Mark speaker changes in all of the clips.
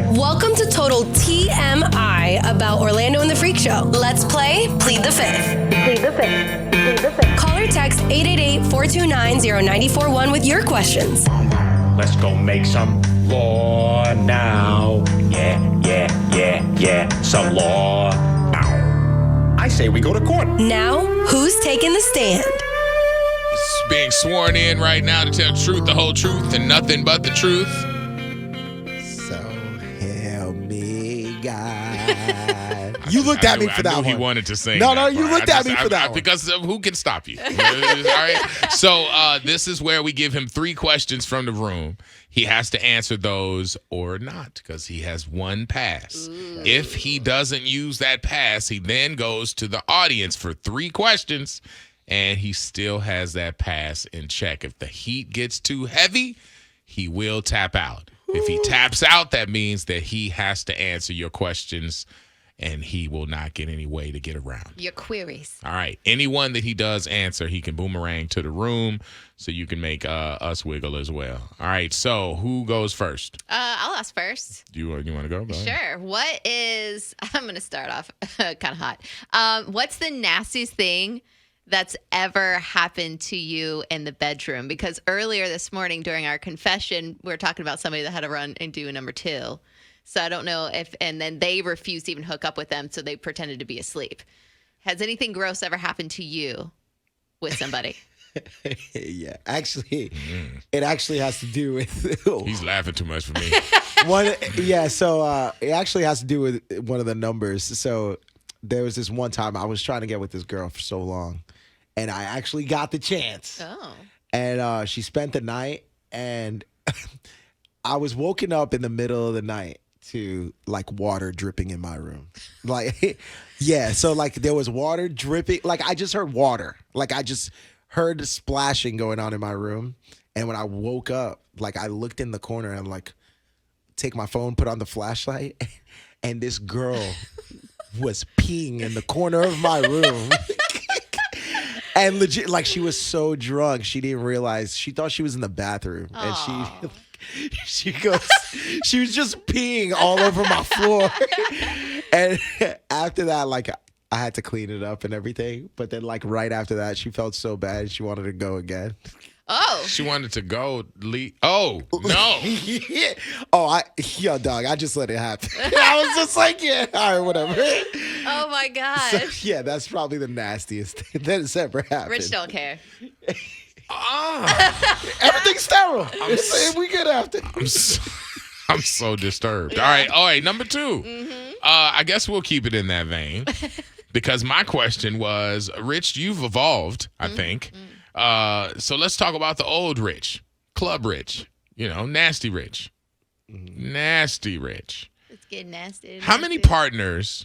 Speaker 1: Fifth.
Speaker 2: Welcome to Total TMI about Orlando and the Freak Show. Let's play Plead the Fifth. Plead the Fifth. Plead the Fifth. Call or text 888-429-0941 with your questions.
Speaker 1: Let's go make some law now. Yeah. Some law. I say we go to court.
Speaker 2: Now, who's taking the stand?
Speaker 3: It's being sworn in right now to tell the truth, the whole truth, and nothing but the truth.
Speaker 4: So help me, God. You looked at me for that one.
Speaker 3: I knew he wanted to sing.
Speaker 4: No, you looked at me for that one.
Speaker 3: Because who can stop you? All right. So this is where we give him 3 questions from the room. He has to answer those or not because he has one pass. Ooh. If he doesn't use that pass, he then goes to the audience for 3 questions, and he still has that pass in check. If the heat gets too heavy, he will tap out. Ooh. If he taps out, that means that he has to answer your questions, and he will not get any way to get around
Speaker 5: your queries.
Speaker 3: All right. Anyone that he does answer, he can boomerang to the room so you can make us wiggle as well. All right. So who goes first?
Speaker 5: I'll ask first.
Speaker 3: You want to go?
Speaker 5: Sure. I'm going to start off kind of hot. What's the nastiest thing that's ever happened to you in the bedroom? Because earlier this morning during our confession, we were talking about somebody that had to run and do a number 2. So I don't know and then they refused to even hook up with them, so they pretended to be asleep. Has anything gross ever happened to you with somebody?
Speaker 4: Yeah, actually, it actually has to do with...
Speaker 3: He's laughing too much for me.
Speaker 4: So it actually has to do with one of the numbers. So there was this one time I was trying to get with this girl for so long, and I actually got the chance.
Speaker 5: Oh.
Speaker 4: And she spent the night, and I was woken up in the middle of the night to like water dripping in my room. Like, yeah. So like there was water dripping. Like I just heard water. Like I just heard splashing going on in my room. And when I woke up, like I looked in the corner and like take my phone, put on the flashlight, and this girl was peeing in the corner of my room. And legit, like she was so drunk, she didn't realize, she thought she was in the bathroom.
Speaker 5: Aww.
Speaker 4: And she goes, she was just peeing all over my floor. And after that, like I had to clean it up and everything. But then like right after that, she felt so bad, she wanted to go again.
Speaker 5: Oh.
Speaker 3: She wanted to go. Oh, no.
Speaker 4: Yeah. Yo, dog, I just let it happen. I was just like, yeah, all right, whatever.
Speaker 5: Oh, my God.
Speaker 4: So, yeah, that's probably the nastiest thing that has ever happened.
Speaker 5: Rich don't care.
Speaker 4: Everything's sterile. We get after.
Speaker 3: I'm so disturbed. Yeah. All right, number 2. Mm-hmm. I guess we'll keep it in that vein because my question was, Rich, you've evolved, I think. Mm-hmm. So let's talk about the old Rich, Club Rich, nasty Rich. Mm-hmm. Nasty Rich.
Speaker 5: It's getting nasty.
Speaker 3: How many partners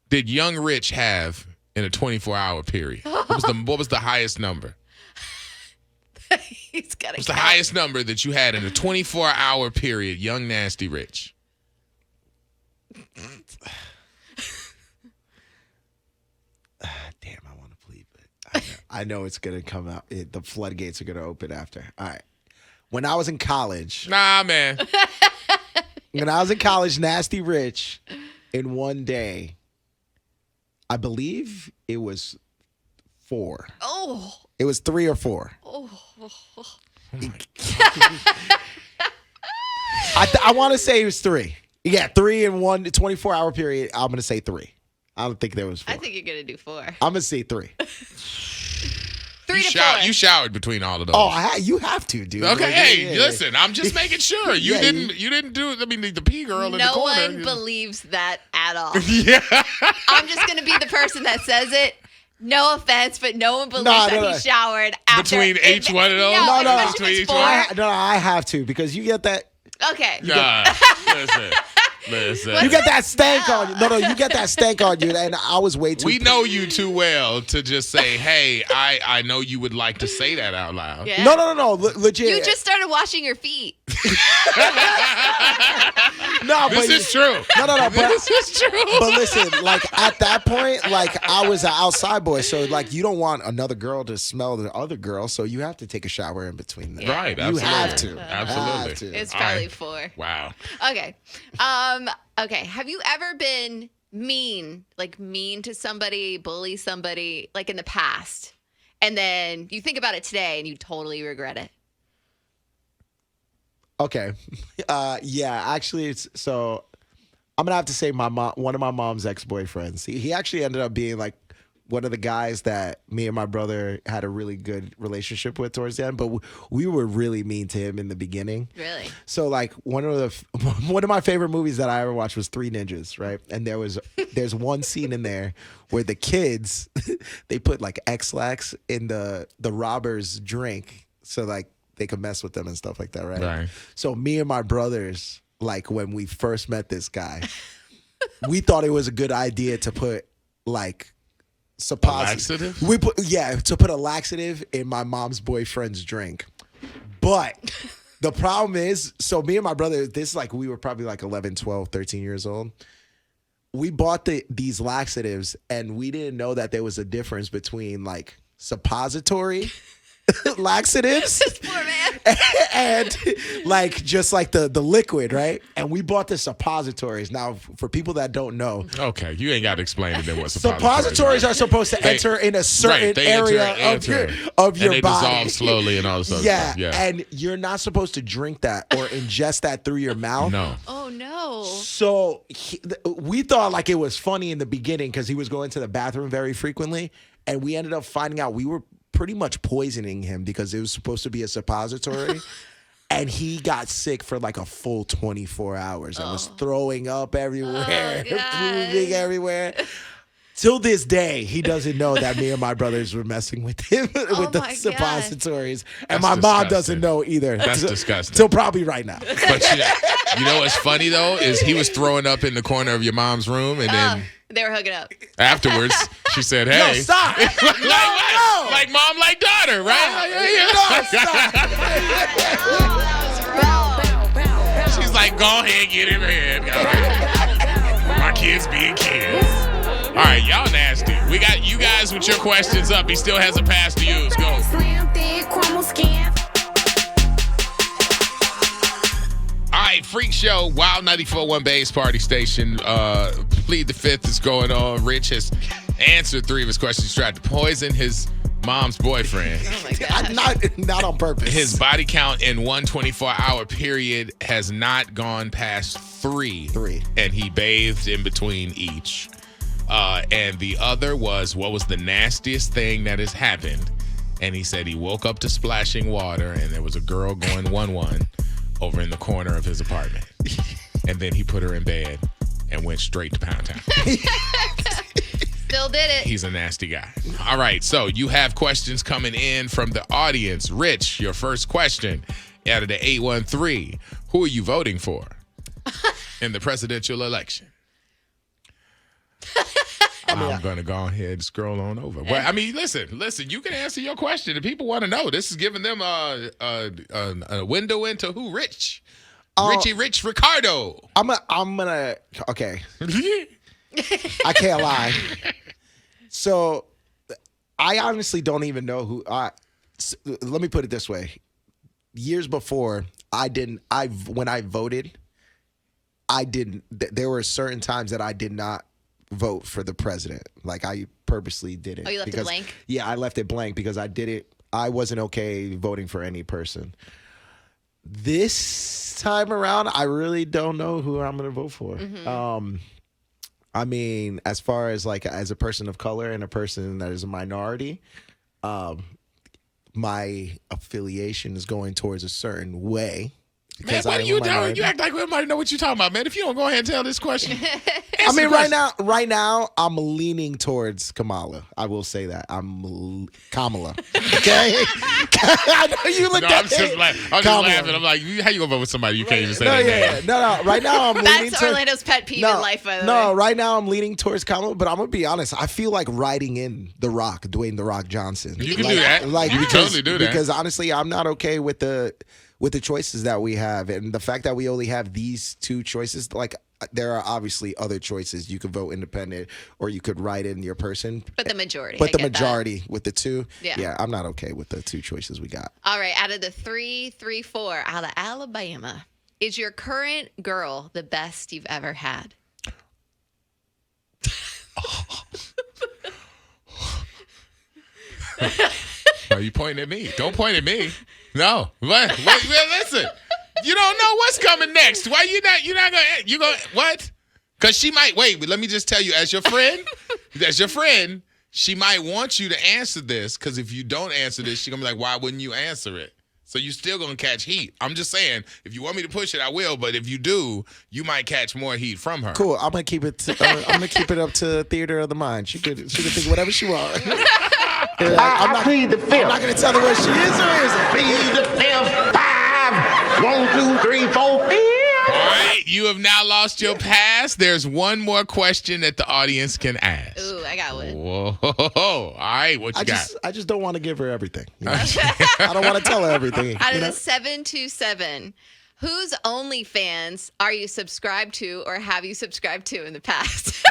Speaker 3: did young Rich have in a 24-hour period? What was the highest number?
Speaker 5: He's got to
Speaker 3: What's the highest number that you had in a 24-hour period, young nasty Rich?
Speaker 4: Damn, I want to plead, but I know it's going to come out. The floodgates are going to open after. All right. When I was in college.
Speaker 3: Nah, man.
Speaker 4: When I was in college, nasty Rich, in one day, I believe it was 4.
Speaker 5: Oh.
Speaker 4: It was 3 or 4.
Speaker 5: Oh.
Speaker 4: I want to say it was 3. Yeah, 3 in one 24-hour period. I'm going to say 3. I don't think there was 4.
Speaker 5: I think you're going to do 4.
Speaker 4: I'm going to say 3.
Speaker 5: 3 to 4.
Speaker 3: You showered between all of those.
Speaker 4: Oh, you have to, dude.
Speaker 3: Okay, listen, I'm just making sure. You didn't do it. I mean, the pee girl in the corner.
Speaker 5: No one believes that at all.
Speaker 3: Yeah.
Speaker 5: I'm just going to be the person that says it. No offense, but no one believes that he showered after.
Speaker 3: Between each one of those?
Speaker 4: No. I have to because you get that.
Speaker 5: Okay.
Speaker 3: Nah, listen. Listen.
Speaker 4: You get that stank on you. No, you get that stank on you. And I was way too.
Speaker 3: We know you too well to just say, hey, I know you would like to say that out loud.
Speaker 5: Yeah.
Speaker 4: No. Legit.
Speaker 5: You just started washing your feet.
Speaker 4: No,
Speaker 3: This is true.
Speaker 4: No.
Speaker 3: This is true.
Speaker 4: But listen, like at that point, like I was an outside boy, so like you don't want another girl to smell the other girl, so you have to take a shower in between them.
Speaker 3: Right.
Speaker 4: You
Speaker 3: Absolutely.
Speaker 4: have to.
Speaker 3: Absolutely.
Speaker 4: Have to.
Speaker 5: It's
Speaker 3: All
Speaker 5: probably
Speaker 3: right.
Speaker 5: 4.
Speaker 3: Wow.
Speaker 5: Okay. Okay. Have you ever been mean to somebody, bully somebody, like in the past, and then you think about it today and you totally regret it?
Speaker 4: Okay. Yeah, actually it's so I'm gonna have to say one of my mom's ex-boyfriends. He actually ended up being like one of the guys that me and my brother had a really good relationship with towards the end, but we were really mean to him in the beginning.
Speaker 5: Really?
Speaker 4: So like one of my favorite movies that I ever watched was Three Ninjas, right? And there's one scene in there where the kids they put like X-Lax in the robber's drink so like they could mess with them and stuff like that, right?
Speaker 3: Right.
Speaker 4: So me and my brothers, like when we first met this guy, we thought it was a good idea to put like
Speaker 3: laxative?
Speaker 4: To put a laxative in my mom's boyfriend's drink. But the problem is, so me and my brother, we were probably like 11, 12, 13 years old. We bought these laxatives and we didn't know that there was a difference between like suppository laxatives
Speaker 5: Poor man.
Speaker 4: and like just like the liquid, right? And we bought the suppositories. Now, for people that don't know,
Speaker 3: Okay, you ain't got to explain it then what
Speaker 4: suppositories are supposed to enter in a certain area of your
Speaker 3: and they
Speaker 4: body.
Speaker 3: dissolve slowly and all this other
Speaker 4: Yeah,
Speaker 3: stuff. Yeah.
Speaker 4: and you're not supposed to drink that or ingest that through your mouth.
Speaker 3: No.
Speaker 5: Oh no.
Speaker 4: So we thought like it was funny in the beginning because he was going to the bathroom very frequently, and we ended up finding out we were pretty much poisoning him because it was supposed to be a suppository. And he got sick for like a full 24 hours and was throwing up everywhere, pooping everywhere. Till this day, he doesn't know that me and my brothers were messing with him with the
Speaker 5: my
Speaker 4: suppositories. And
Speaker 3: That's
Speaker 4: my mom
Speaker 3: disgusting.
Speaker 4: doesn't know either.
Speaker 3: That's disgusting.
Speaker 4: Till probably right now.
Speaker 3: But you know what's funny though is he was throwing up in the corner of your mom's room, and then
Speaker 5: They were hooking up.
Speaker 3: afterwards she said, "Hey,
Speaker 4: No, stop.
Speaker 3: like mom, like daughter, right?" She's like, "Go ahead, get him in. All right. My kids being kids." All right, y'all nasty. We got you guys with your questions up. He still has a pass to use. Go. All right, Freak Show, Wild 94.1 Bay's Party Station. Plead the Fifth is going on. Rich has answered 3 of his questions. He tried to poison his mom's boyfriend.
Speaker 5: Oh my god.
Speaker 4: Not on purpose.
Speaker 3: His body count in one 24-hour period has not gone past 3.
Speaker 4: 3.
Speaker 3: And he bathed in between each. And the other was, what was the nastiest thing that has happened? And he said he woke up to splashing water and there was a girl going 1-1 over in the corner of his apartment. And then he put her in bed and went straight to Pound Town.
Speaker 5: Still did it.
Speaker 3: He's a nasty guy. All right, so you have questions coming in from the audience. Rich, your first question out of the 813. Who are you voting for in the presidential election? I'm going to go ahead and scroll on over. Well, I mean, listen, you can answer your question. The people want to know. This is giving them a window into who Rich. Richie Rich Ricardo.
Speaker 4: I'm gonna okay. I can't lie. So I honestly don't even know who let me put it this way. Years before, when I voted, there were certain times that I did not vote for the president. Like I purposely didn't.
Speaker 5: Oh, you left it blank?
Speaker 4: Yeah, I left it blank because I wasn't okay voting for any person. This time around, I really don't know who I'm going to vote for.
Speaker 5: Mm-hmm.
Speaker 4: I mean, as far as like as a person of color and a person that is a minority, my affiliation is going towards a certain way.
Speaker 3: Man,
Speaker 4: Because
Speaker 3: what are you doing?
Speaker 4: minority.
Speaker 3: You act like everybody know what you're talking about, man. If you don't go ahead and tell this question.
Speaker 4: I mean, right now, I'm leaning towards Kamala. I will say that. Kamala. Okay? I know you looked at
Speaker 3: I'm just laughing. I'm like, how you gonna vote with somebody you can't even say that name?
Speaker 4: No. Right now, I'm leaning
Speaker 5: That's
Speaker 4: towards...
Speaker 5: Orlando's pet peeve in life, by the way.
Speaker 4: No, right now, I'm leaning towards Kamala, but I'm going to be honest. I feel like riding in The Rock, Dwayne The Rock Johnson.
Speaker 3: You can do that. You can totally do that.
Speaker 4: Because honestly, I'm not okay with the choices that we have. And the fact that we only have these two choices, like, there are obviously other choices. You could vote independent or you could write in your person.
Speaker 5: But the majority.
Speaker 4: But the majority with the two.
Speaker 5: Yeah.
Speaker 4: I'm not okay with the two choices we got.
Speaker 5: All right. Out of the 4 out of Alabama, is your current girl the best you've ever had?
Speaker 3: Are you pointing at me? Don't point at me. No. What? Listen. You don't know what's coming next. Why you're not gonna what? Because she might wait, let me just tell you, as your friend, she might want you to answer this, because if you don't answer this, she's gonna be like, why wouldn't you answer it? So you still gonna catch heat. I'm just saying, if you want me to push it, I will. But if you do, you might catch more heat from her.
Speaker 4: Cool. I'm gonna keep it. I'm gonna keep it up to theater of the mind. She could think whatever she wants. I plead the fifth. I'm not gonna tell her where she is or isn't.
Speaker 1: Plead the fifth. 5, 1, 2, 3, 4, 5.
Speaker 3: All right, you have now lost your pass. There's one more question that the audience can ask.
Speaker 5: Ooh, I got one.
Speaker 3: Whoa. All right, what you got?
Speaker 4: I just don't want to give her everything. You know? I don't want to tell her everything.
Speaker 5: Out of the 727, whose OnlyFans are you subscribed to or have you subscribed to in the past?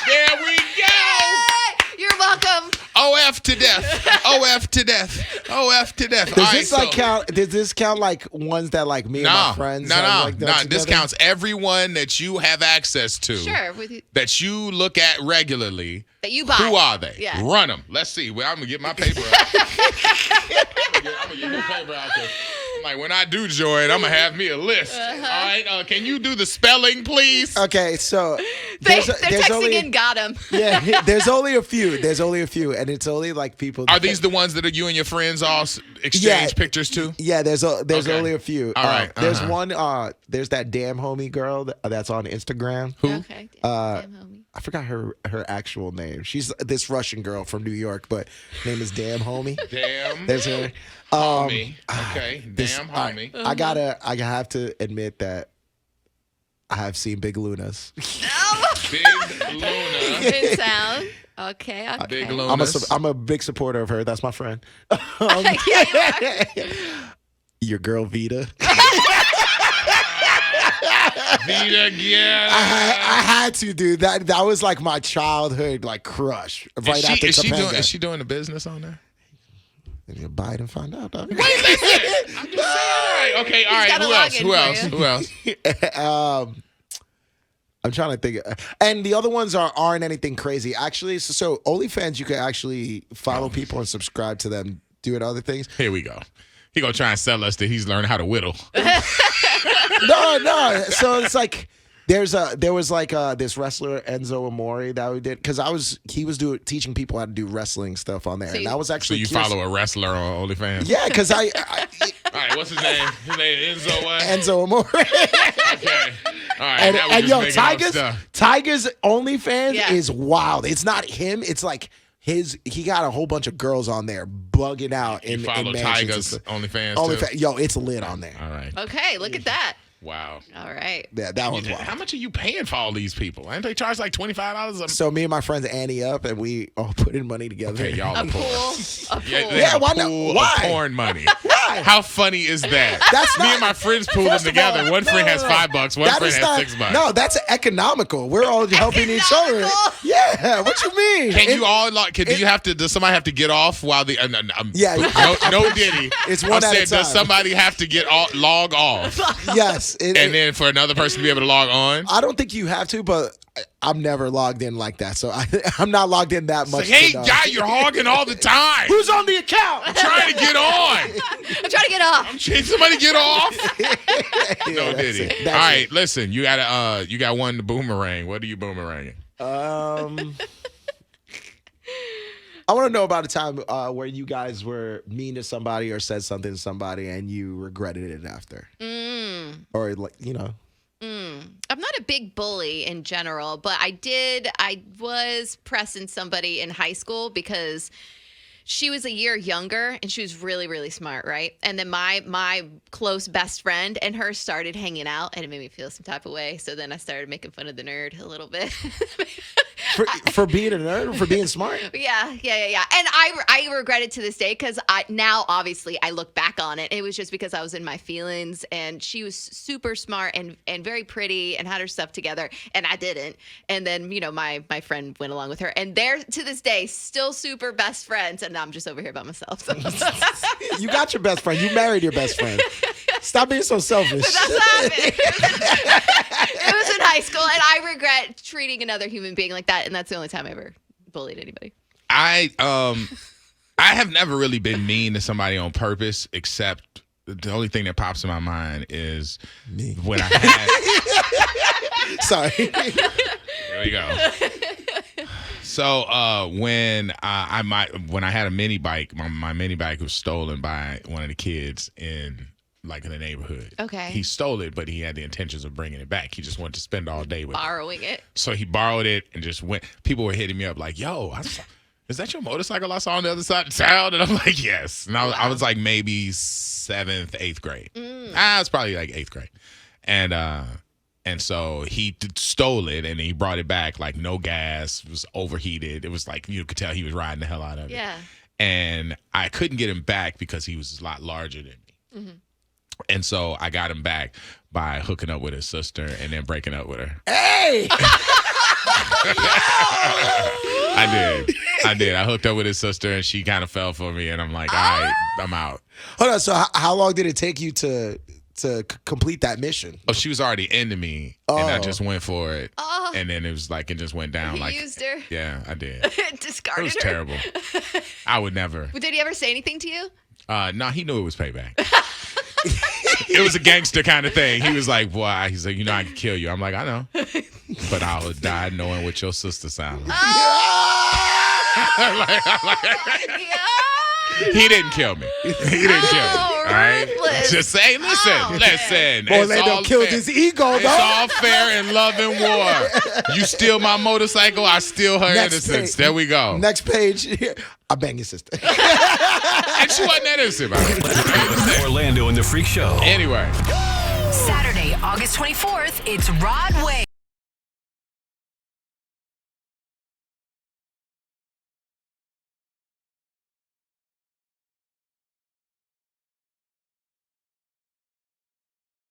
Speaker 3: There we go.
Speaker 5: You're welcome.
Speaker 3: OF to death. OF to death. OF to death.
Speaker 4: Does this count like ones that like me and my friends?
Speaker 3: No. This counts everyone that you have access to.
Speaker 5: Sure.
Speaker 3: That you look at regularly.
Speaker 5: That you buy.
Speaker 3: Who are they?
Speaker 5: Yeah.
Speaker 3: Run them. Let's see. Well, I'm going to get my paper out. I'm going to get my paper out there. I'm like, when I do join, I'm going to have me a list. All right. Can you do the spelling, please?
Speaker 4: Okay, so
Speaker 5: they're texting in got him.
Speaker 4: Yeah, there's only a few. And it's only like people.
Speaker 3: Are these the ones that you and your friends all exchange pictures to?
Speaker 4: Yeah, there's only a few.
Speaker 3: All right.
Speaker 4: There's one. There's that damn homie girl that's on Instagram.
Speaker 3: Who?
Speaker 5: Okay. Damn homie.
Speaker 4: I forgot her actual name. She's this Russian girl from New York, but her name is Damn Homie.
Speaker 3: Damn.
Speaker 4: There's her.
Speaker 3: Homie. Okay. Damn homie.
Speaker 4: I have to admit that I have seen Big Lunas.
Speaker 3: Big Luna.
Speaker 5: Good sound. Okay.
Speaker 3: Big Lunas.
Speaker 4: I'm a big supporter of her. That's my friend.
Speaker 5: Yeah,
Speaker 4: Your girl Vita.
Speaker 3: Vita, yeah.
Speaker 4: I had to, dude. That was like my childhood like crush. Right after Topanga.
Speaker 3: Is she doing the business on there?
Speaker 4: You buy it and find out. Dog.
Speaker 3: Wait, listen. I'm just saying. All right. Okay. All right. Who else?
Speaker 4: I'm trying to think. And the other ones aren't anything crazy. Actually, so OnlyFans, you can actually follow people and subscribe to them doing other things.
Speaker 3: Here we go. He gonna try and sell us that he's learned how to whittle.
Speaker 4: No. So it's like there was like this wrestler Enzo Amore that we did because he was teaching people how to do wrestling stuff on there, and that was actually
Speaker 3: so you follow a wrestler on OnlyFans?
Speaker 4: Yeah, because I
Speaker 3: all right, what's his name? His name is Enzo what?
Speaker 4: Enzo Amore.
Speaker 3: Okay. All right.
Speaker 4: And yo, Tiger's OnlyFans is wild. It's not him. It's like he got a whole bunch of girls on there bugging out in
Speaker 3: Tiger's OnlyFans too?
Speaker 4: Yo, it's lit on there.
Speaker 3: All right.
Speaker 5: Okay, look at that.
Speaker 3: Wow.
Speaker 5: All right.
Speaker 4: Yeah, that was wild.
Speaker 3: How much are you paying for all these people? Ain't they charge like $25 a
Speaker 4: So me and my friends Annie up and we all put in money together.
Speaker 3: Okay, y'all
Speaker 5: A pool.
Speaker 3: Yeah,
Speaker 4: why not? Why?
Speaker 3: Porn money.
Speaker 4: Why?
Speaker 3: How funny is that?
Speaker 4: That's
Speaker 3: me and my friends pooled them together. One friend has $5, one friend has $6.
Speaker 4: No, that's economical. We're all helping each other. Yeah, what you mean?
Speaker 3: Can you all does somebody have to get off while the no Diddy.
Speaker 4: It's one at a time.
Speaker 3: Does somebody have to log off?
Speaker 4: Yes.
Speaker 3: And then for another person to be able to log on?
Speaker 4: I don't think you have to, but I'm never logged in like that. So I'm not logged in that much.
Speaker 3: Hey, guy, you're hogging all the time.
Speaker 4: Who's on the account?
Speaker 3: I'm trying to get on.
Speaker 5: I'm trying to get off.
Speaker 3: Somebody get off. No Diddy.
Speaker 4: That's
Speaker 3: all right, listen. You got one boomerang. What are you boomeranging?
Speaker 4: I want to know about a time where you guys were mean to somebody or said something to somebody and you regretted it after. Or like, you know.
Speaker 5: I'm not a big bully in general, but I was pressing somebody in high school because she was a year younger and she was really, really smart, right? And then my close best friend and her started hanging out and it made me feel some type of way. So then I started making fun of the nerd a little bit.
Speaker 4: For being a nerd or for being smart?
Speaker 5: Yeah. And I regret it to this day because now obviously I look back on it. It was just because I was in my feelings and she was super smart and very pretty and had her stuff together and I didn't. And then, my friend went along with her and they're to this day still super best friends and I'm just over here by myself. So.
Speaker 4: You got your best friend. You married your best friend. Stop being so selfish.
Speaker 5: But that's what happened. It was in high school and I regret treating another human being like that. And that's the only time I ever bullied anybody.
Speaker 3: I have never really been mean to somebody on purpose, except the only thing that pops in my mind is
Speaker 4: me.
Speaker 3: When I had.
Speaker 4: Sorry.
Speaker 3: There we go. So when I had a mini bike, my mini bike was stolen by one of the kids in the neighborhood.
Speaker 5: Okay.
Speaker 3: He stole it, but he had the intentions of bringing it back. He just wanted to spend all day with
Speaker 5: Borrowing it.
Speaker 3: So he borrowed it and just went. People were hitting me up like, "Yo, is that your motorcycle I saw on the other side of town?" And I'm like, "Yes." And I was like maybe 7th, 8th grade. It's probably like 8th grade. And so he stole it and he brought it back like no gas. It was overheated. It was like you could tell he was riding the hell out of it.
Speaker 5: Yeah.
Speaker 3: And I couldn't get him back because he was a lot larger than me. Mm-hmm. And so I got him back by hooking up with his sister and then breaking up with her.
Speaker 4: Hey!
Speaker 3: I did. I hooked up with his sister and she kind of fell for me and I'm like, all right, I'm out.
Speaker 4: Hold on. So how long did it take you to complete that mission?
Speaker 3: Oh, she was already into me and I just went for it. And then it was like, it just went down.
Speaker 5: He used her.
Speaker 3: Yeah, I did.
Speaker 5: Discarded her.
Speaker 3: It was terrible. I would never.
Speaker 5: Did he ever say anything to you?
Speaker 3: No, he knew it was payback. It was a gangster kind of thing. He was like, boy, he's like, I can kill you. I'm like, I know. But I would die knowing what your sister sounds like. He didn't kill me. He didn't kill me. All right?
Speaker 5: Ruthless.
Speaker 3: Just say, listen.
Speaker 4: Orlando killed his ego,
Speaker 3: It's
Speaker 4: though.
Speaker 3: all fair in love and war. You steal my motorcycle, I steal her innocence. There we go.
Speaker 4: Next page. I bang your sister.
Speaker 3: And she wasn't that innocent.
Speaker 6: Orlando and the Freak Show.
Speaker 3: Anyway.
Speaker 2: Saturday, August 24th, it's Rod Wave.